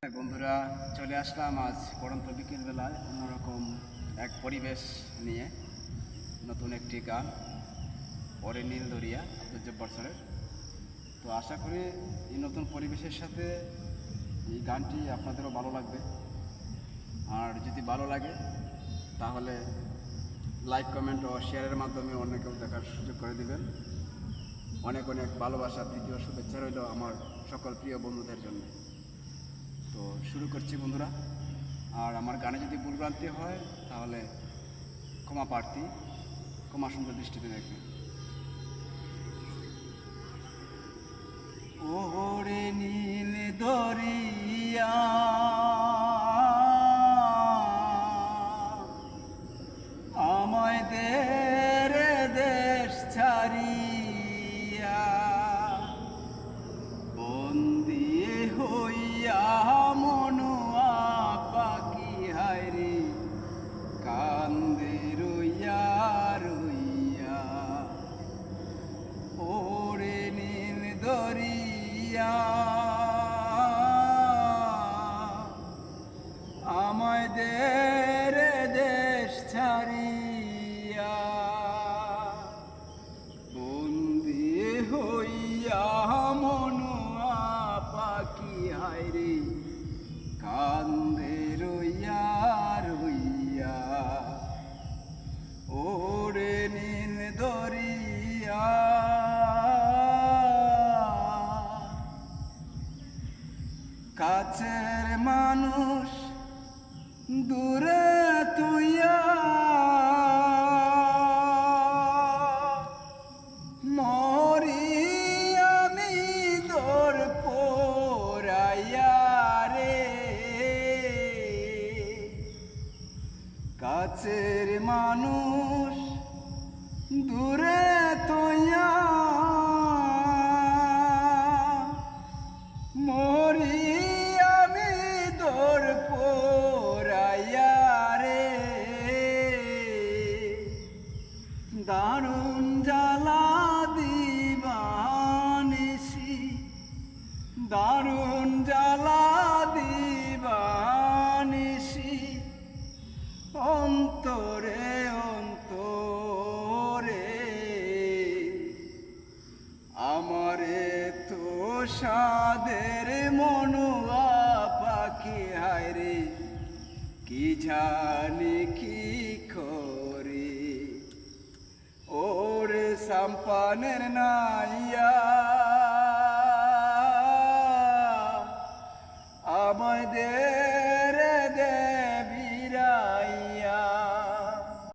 বন্ধুরা, চলে আসলাম আজ পড়ন্ত বিকেলবেলায় অন্যরকম এক পরিবেশ নিয়ে নতুন একটি গান ওরে নীল দরিয়া আব্দুল জব্বার স্যারের। তো আশা করি এই নতুন পরিবেশের সাথে এই গানটি আপনাদেরও ভালো লাগবে। আর যদি ভালো লাগে তাহলে লাইক, কমেন্ট ও শেয়ারের মাধ্যমে অন্যকেও দেখার সুযোগ করে দিবেন। অনেক অনেক ভালোবাসা, প্রীতি ও শুভেচ্ছা রইল আমার সকল প্রিয় বন্ধুদের জন্য। তো শুরু করছি বন্ধুরা। আর আমার গানে যদি ভুলভ্রান্তি হয় তাহলে ক্ষমা প্রার্থী, ক্ষমা সুন্দর দৃষ্টিতে দেখবে। ওরে নীল দরিয়া আমায় দে রে দেশ ছাড়িয়া, বন্দি হইয়া মনুয়া পাখি হায়রে কান্দে রইয়া রইয়া। ওরে নীল দরিয়া আমায় দে রে দেশ ছাড়িয়া, বন্দি হইয়া মনুয়া পাখি হায়রে কান্দে রইয়া রইয়া। ওরে নীল দরিয়া কাছের মানুষ দূরে তুইয়া, মরি আমি তোর পোড়াইয়া রে। কাছের মানুষ দূরে তুইয়া, মরি আমি তোর পোড়াইয়া রে। দারুণ জ্বালা দিবানিসি, দারুণ জ্বালা দিবানিসি, অন্তরে অন্তরে আমারে তো সাদের মনুয়া পাখি হায়রে কি জানি কি করে। ওরে সাম্পানের নাইয়া আমায় দে